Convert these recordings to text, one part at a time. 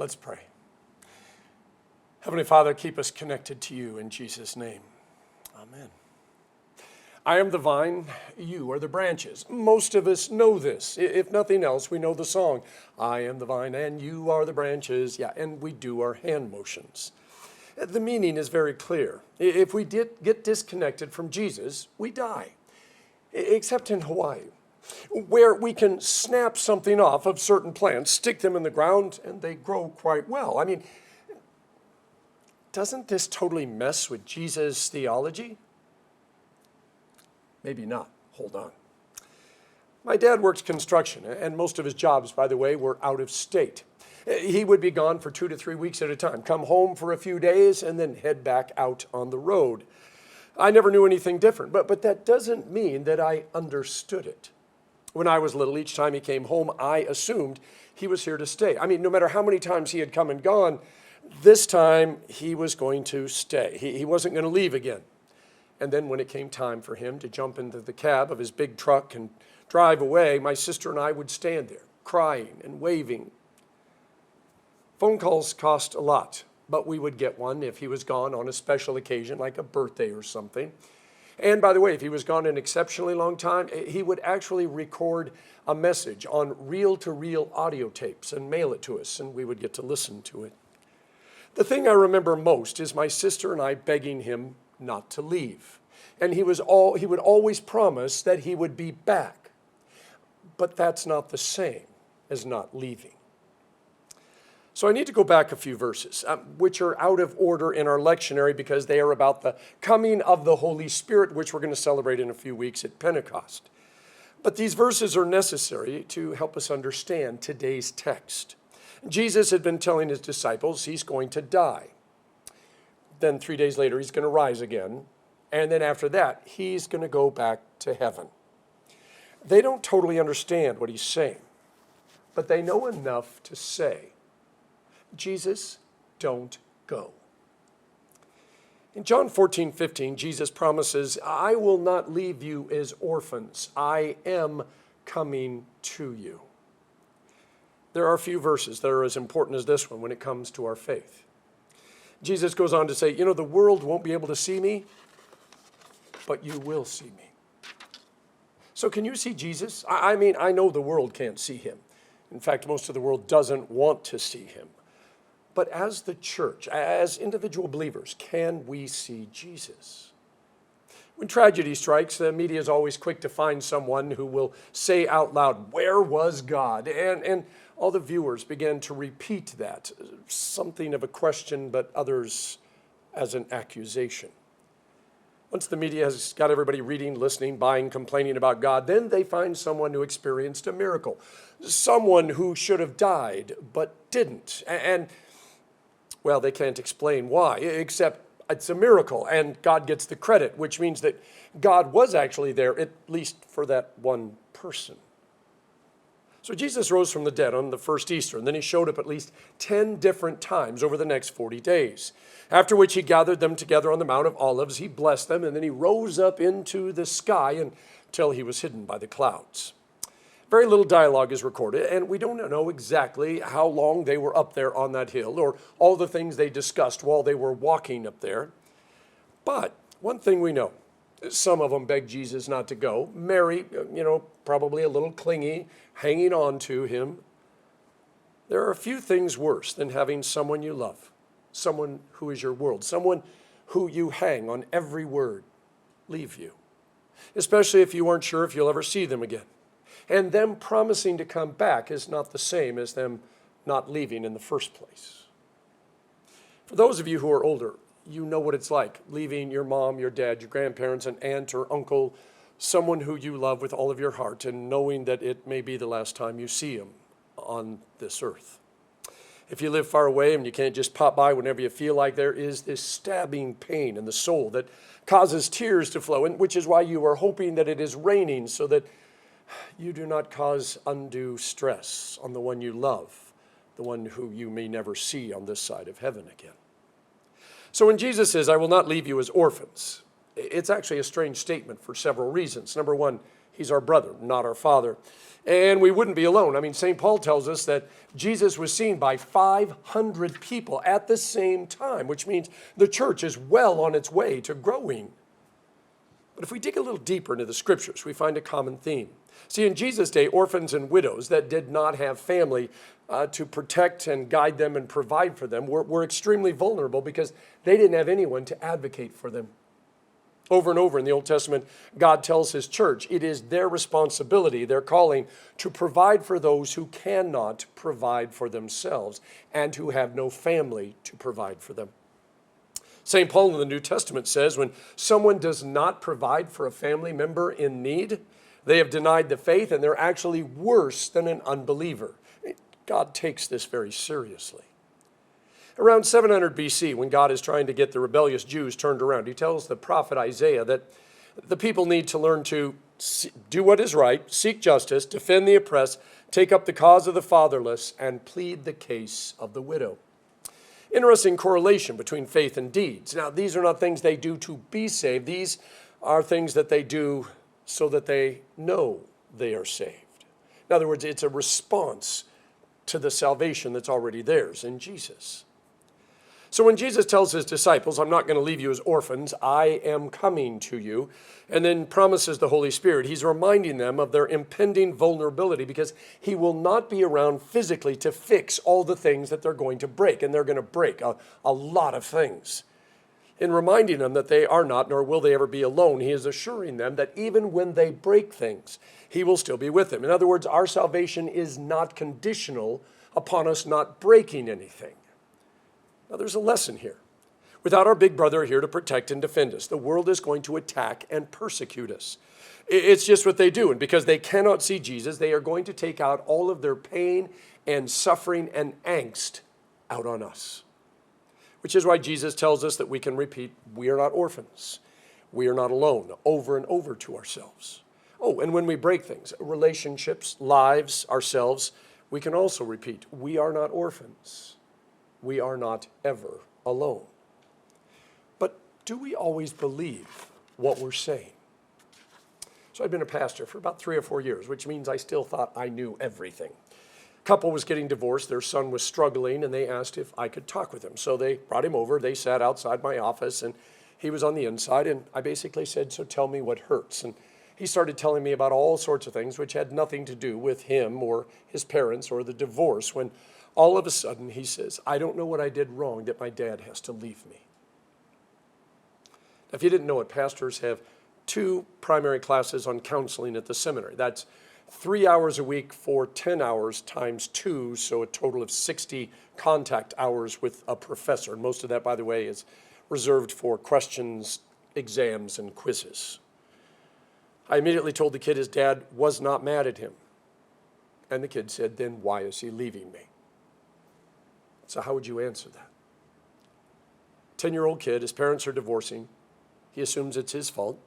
Let's pray. Heavenly Father, keep us connected to you in Jesus' name. Amen. I am the vine, you are the branches. Most of us know this. If nothing else, we know the song, I am the vine and you are the branches. Yeah, and we do our hand motions. The meaning is very clear. If we get disconnected from Jesus, we die. Except in Hawaii, where we can snap something off of certain plants, stick them in the ground, and they grow quite well. I mean, doesn't this totally mess with Jesus' theology? Maybe not. Hold on. My dad worked construction, and most of his jobs, by the way, were out of state. He would be gone for 2 to 3 weeks at a time, come home for a few days, and then head back out on the road. I never knew anything different, but that doesn't mean that I understood it. When I was little, each time he came home, I assumed he was here to stay. I mean, no matter how many times he had come and gone, this time he was going to stay. He wasn't going to leave again. And then when it came time for him to jump into the cab of his big truck and drive away, my sister and I would stand there, crying and waving. Phone calls cost a lot, but we would get one if he was gone on a special occasion, like a birthday or something. And by the way, if he was gone an exceptionally long time, he would actually record a message on reel-to-reel audio tapes and mail it to us, and we would get to listen to it. The thing I remember most is my sister and I begging him not to leave. And he would always promise that he would be back. But that's not the same as not leaving. So I need to go back a few verses, which are out of order in our lectionary because they are about the coming of the Holy Spirit, which we're going to celebrate in a few weeks at Pentecost. But these verses are necessary to help us understand today's text. Jesus had been telling his disciples he's going to die. Then 3 days later, he's going to rise again. And then after that, he's going to go back to heaven. They don't totally understand what he's saying, but they know enough to say, Jesus, don't go. In John 14:15, Jesus promises, I will not leave you as orphans. I am coming to you. There are a few verses that are as important as this one when it comes to our faith. Jesus goes on to say, the world won't be able to see me, but you will see me. So can you see Jesus? I mean, I know the world can't see him. In fact, most of the world doesn't want to see him. But as the church, as individual believers, can we see Jesus? When tragedy strikes, the media is always quick to find someone who will say out loud, where was God? And all the viewers began to repeat that, something of a question, but others as an accusation. Once the media has got everybody reading, listening, buying, complaining about God, then they find someone who experienced a miracle, someone who should have died but didn't. And well, they can't explain why, except it's a miracle, and God gets the credit, which means that God was actually there, at least for that one person. So Jesus rose from the dead on the first Easter, and then he showed up at least 10 different times over the next 40 days, after which he gathered them together on the Mount of Olives, he blessed them, and then he rose up into the sky until he was hidden by the clouds. Very little dialogue is recorded, and we don't know exactly how long they were up there on that hill or all the things they discussed while they were walking up there. But one thing we know, some of them begged Jesus not to go. Mary, probably a little clingy, hanging on to him. There are a few things worse than having someone you love, someone who is your world, someone who you hang on every word, leave you, especially if you aren't sure if you'll ever see them again. And them promising to come back is not the same as them not leaving in the first place. For those of you who are older, you know what it's like leaving your mom, your dad, your grandparents, an aunt or uncle, someone who you love with all of your heart, and knowing that it may be the last time you see them on this earth. If you live far away and you can't just pop by whenever you feel like, there is this stabbing pain in the soul that causes tears to flow, and which is why you are hoping that it is raining so that you do not cause undue stress on the one you love, the one who you may never see on this side of heaven again. So when Jesus says, I will not leave you as orphans, it's actually a strange statement for several reasons. Number one, he He's our brother, not our father. And we wouldn't be alone. I mean, St. Paul tells us that Jesus was seen by 500 people at the same time, which means the church is well on its way to growing. But if we dig a little deeper into the scriptures, we find a common theme. See, in Jesus' day, orphans and widows that did not have family to protect and guide them and provide for them were extremely vulnerable because they didn't have anyone to advocate for them. Over and over in the Old Testament, God tells his church it is their responsibility, their calling, to provide for those who cannot provide for themselves and who have no family to provide for them. St. Paul in the New Testament says when someone does not provide for a family member in need, they have denied the faith and they're actually worse than an unbeliever. God takes this very seriously. Around 700 BC, when God is trying to get the rebellious Jews turned around, he tells the prophet Isaiah that the people need to learn to do what is right, seek justice, defend the oppressed, take up the cause of the fatherless, and plead the case of the widow. Interesting correlation between faith and deeds. Now, these are not things they do to be saved. These are things that they do so that they know they are saved. In other words, it's a response to the salvation that's already theirs in Jesus. So when Jesus tells his disciples, I'm not going to leave you as orphans, I am coming to you, and then promises the Holy Spirit, he's reminding them of their impending vulnerability because he will not be around physically to fix all the things that they're going to break, and they're going to break a lot of things. In reminding them that they are not, nor will they ever be alone, he is assuring them that even when they break things, he will still be with them. In other words, our salvation is not conditional upon us not breaking anything. Now, there's a lesson here. Without our big brother here to protect and defend us, the world is going to attack and persecute us. It's just what they do. And because they cannot see Jesus, they are going to take out all of their pain and suffering and angst out on us. Which is why Jesus tells us that we can repeat, we are not orphans. We are not alone, over and over to ourselves. Oh, and when we break things, relationships, lives, ourselves, we can also repeat, we are not orphans. We are not ever alone. But do we always believe what we're saying? So I've been a pastor for about 3 or 4 years, which means I still thought I knew everything. Couple was getting divorced, their son was struggling, and they asked if I could talk with him. So they brought him over, they sat outside my office, and he was on the inside, and I basically said, so tell me what hurts. And he started telling me about all sorts of things which had nothing to do with him or his parents or the divorce, when all of a sudden, he says, I don't know what I did wrong that my dad has to leave me. Now, if you didn't know it, pastors have 2 primary classes on counseling at the seminary. That's 3 hours a week for 10 hours times 2, so a total of 60 contact hours with a professor. And most of that, by the way, is reserved for questions, exams, and quizzes. I immediately told the kid his dad was not mad at him. And the kid said, then why is he leaving me? So how would you answer that? 10-year-old kid, his parents are divorcing. He assumes it's his fault.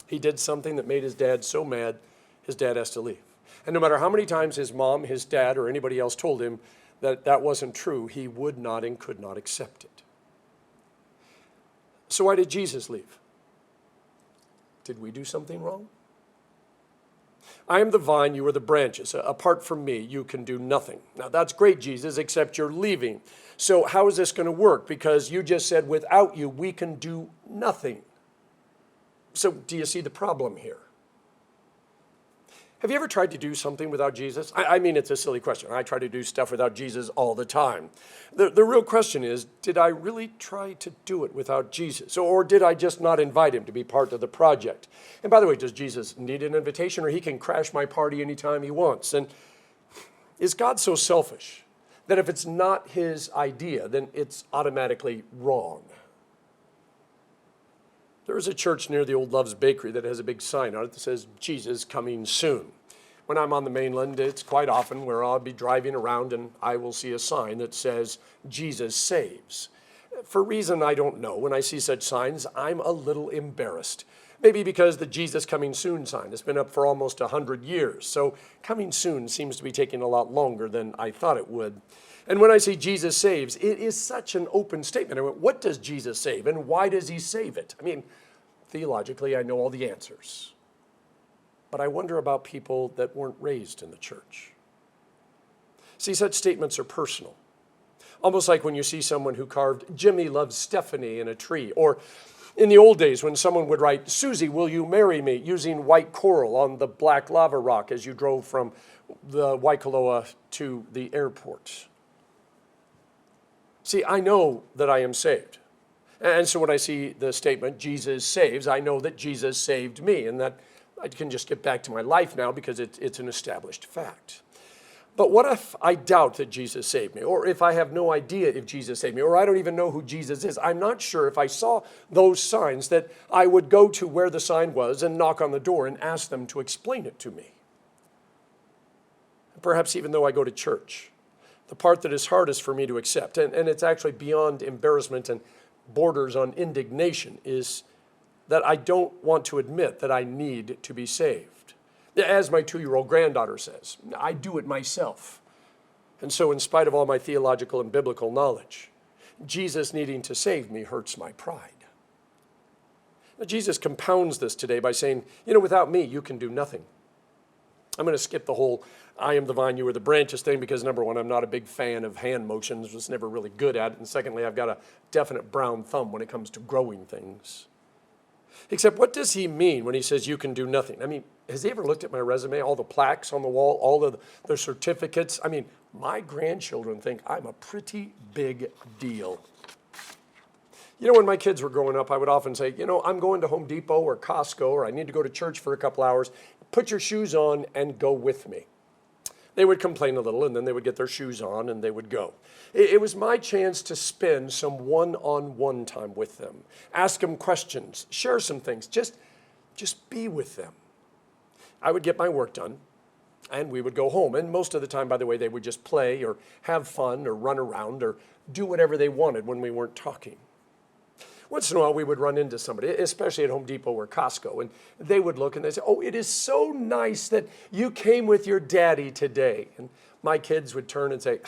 He did something that made his dad so mad, his dad has to leave. And no matter how many times his mom, his dad, or anybody else told him that that wasn't true, he would not and could not accept it. So why did Jesus leave? Did we do something wrong? I am the vine, you are the branches. Apart from me, you can do nothing. Now, that's great, Jesus, except you're leaving. So how is this going to work? Because you just said, without you, we can do nothing. So do you see the problem here? Have you ever tried to do something without Jesus? I mean, it's a silly question. I try to do stuff without Jesus all the time. The real question is, did I really try to do it without Jesus? Or did I just not invite him to be part of the project? And by the way, does Jesus need an invitation, or he can crash my party anytime he wants? And is God so selfish that if it's not his idea, then it's automatically wrong? There is a church near the old Love's Bakery that has a big sign on it that says, Jesus coming soon. When I'm on the mainland, it's quite often where I'll be driving around and I will see a sign that says, Jesus saves. For a reason I don't know, when I see such signs, I'm a little embarrassed. Maybe because the Jesus coming soon sign has been up for almost 100 years. So coming soon seems to be taking a lot longer than I thought it would. And when I see Jesus saves, it is such an open statement. I mean, what does Jesus save and why does he save it? I mean, theologically, I know all the answers. but I wonder about people that weren't raised in the church. See, such statements are personal. Almost like when you see someone who carved "Jimmy loves Stephanie" in a tree, or in the old days when someone would write, "Susie, will you marry me?" using white coral on the black lava rock as you drove from the Waikoloa to the airport. See, I know that I am saved. And so when I see the statement, "Jesus saves," I know that Jesus saved me, and that I can just get back to my life now because it's an established fact. But what if I doubt that Jesus saved me, or if I have no idea if Jesus saved me, or I don't even know who Jesus is? I'm not sure if I saw those signs that I would go to where the sign was and knock on the door and ask them to explain it to me. Perhaps even though I go to church, the part that is hardest for me to accept, and it's actually beyond embarrassment and borders on indignation, is that I don't want to admit that I need to be saved. As my 2-year-old granddaughter says, I do it myself. And so in spite of all my theological and biblical knowledge, Jesus needing to save me hurts my pride. Now, Jesus compounds this today by saying, without me, you can do nothing. I'm going to skip the whole "I am the vine, you are the branches" thing because, number one, I'm not a big fan of hand motions, was never really good at it. And secondly, I've got a definite brown thumb when it comes to growing things. Except, what does he mean when he says you can do nothing? I mean, has he ever looked at my resume, all the plaques on the wall, all of the certificates? I mean, my grandchildren think I'm a pretty big deal. When my kids were growing up, I would often say, I'm going to Home Depot or Costco, or I need to go to church for a couple hours. Put your shoes on and go with me. They would complain a little, and then they would get their shoes on, and they would go. It was my chance to spend some one-on-one time with them, ask them questions, share some things, just be with them. I would get my work done, and we would go home. And most of the time, by the way, they would just play or have fun or run around or do whatever they wanted when we weren't talking. Once in a while, we would run into somebody, especially at Home Depot or Costco, and they would look and they'd say, "Oh, it is so nice that you came with your daddy today." And my kids would turn and say,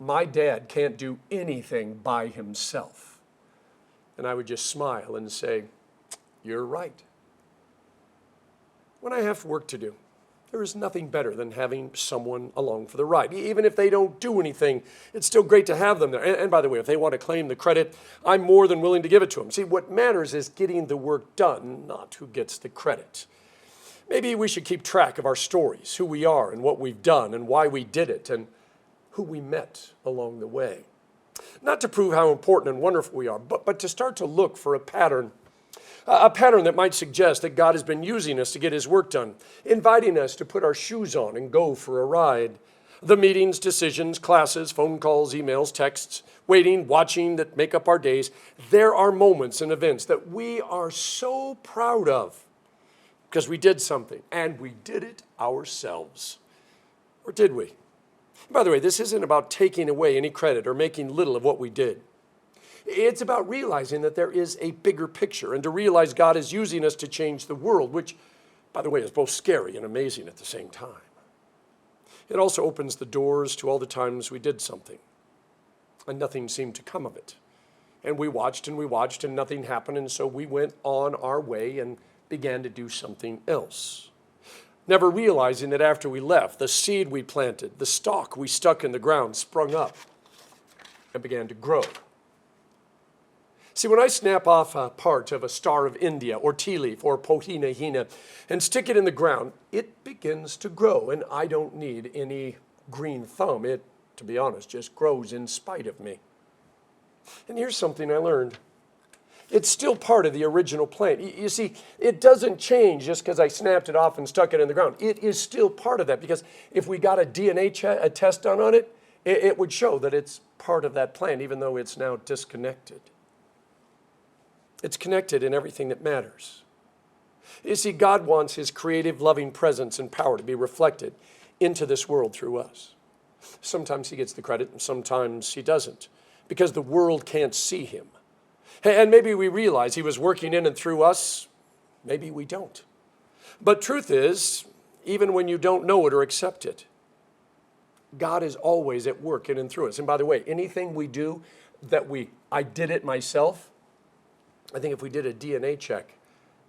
"My dad can't do anything by himself." And I would just smile and say, "You're right." When I have work to do, there is nothing better than having someone along for the ride. Even if they don't do anything, it's still great to have them there. And by the way, if they want to claim the credit, I'm more than willing to give it to them. See, what matters is getting the work done, not who gets the credit. Maybe we should keep track of our stories, who we are and what we've done and why we did it and who we met along the way. Not to prove how important and wonderful we are, but to start to look for a pattern that might suggest that God has been using us to get his work done, inviting us to put our shoes on and go for a ride. The meetings, decisions, classes, phone calls, emails, texts, waiting, watching that make up our days. There are moments and events that we are so proud of because we did something, and we did it ourselves. Or did we? By the way, this isn't about taking away any credit or making little of what we did. It's about realizing that there is a bigger picture and to realize God is using us to change the world, which, by the way, is both scary and amazing at the same time. It also opens the doors to all the times we did something and nothing seemed to come of it. And we watched and nothing happened, and so we went on our way and began to do something else. Never realizing that after we left, the seed we planted, the stalk we stuck in the ground sprung up and began to grow. See, when I snap off a part of a Star of India or tea leaf or pohina hina and stick it in the ground, it begins to grow, and I don't need any green thumb. It, to be honest, just grows in spite of me. And here's something I learned. It's still part of the original plant. You see, it doesn't change just because I snapped it off and stuck it in the ground. It is still part of that, because if we got a DNA test done on it, it would show that it's part of that plant, even though it's now disconnected. It's connected in everything that matters. You see, God wants his creative, loving presence and power to be reflected into this world through us. Sometimes he gets the credit and sometimes he doesn't, because the world can't see him. And maybe we realize he was working in and through us. Maybe we don't. But truth is, even when you don't know it or accept it, God is always at work in and through us. And by the way, anything we do I did it myself, I think if we did a DNA check,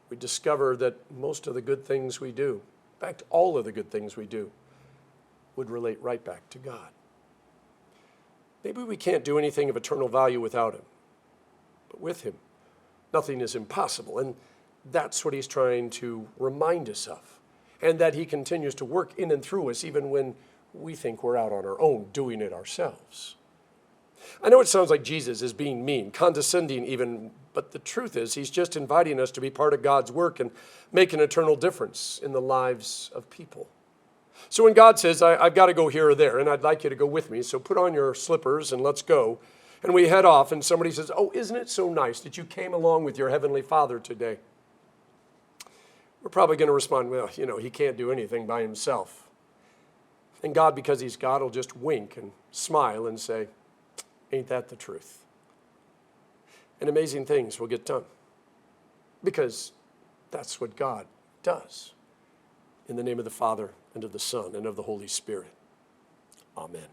we discover that most of the good things we do, in fact, all of the good things we do, would relate right back to God. Maybe we can't do anything of eternal value without him, but with him, nothing is impossible. And that's what he's trying to remind us of, and that he continues to work in and through us even when we think we're out on our own doing it ourselves. I know it sounds like Jesus is being mean, condescending even, but the truth is he's just inviting us to be part of God's work and make an eternal difference in the lives of people. So when God says, I've got to go here or there, and I'd like you to go with me, so put on your slippers and let's go, and we head off, and somebody says, oh, isn't it so nice that you came along with your Heavenly Father today? We're probably going to respond, well, he can't do anything by himself. And God, because he's God, will just wink and smile and say, ain't that the truth? And amazing things will get done, because that's what God does. In the name of the Father, and of the Son, and of the Holy Spirit. Amen.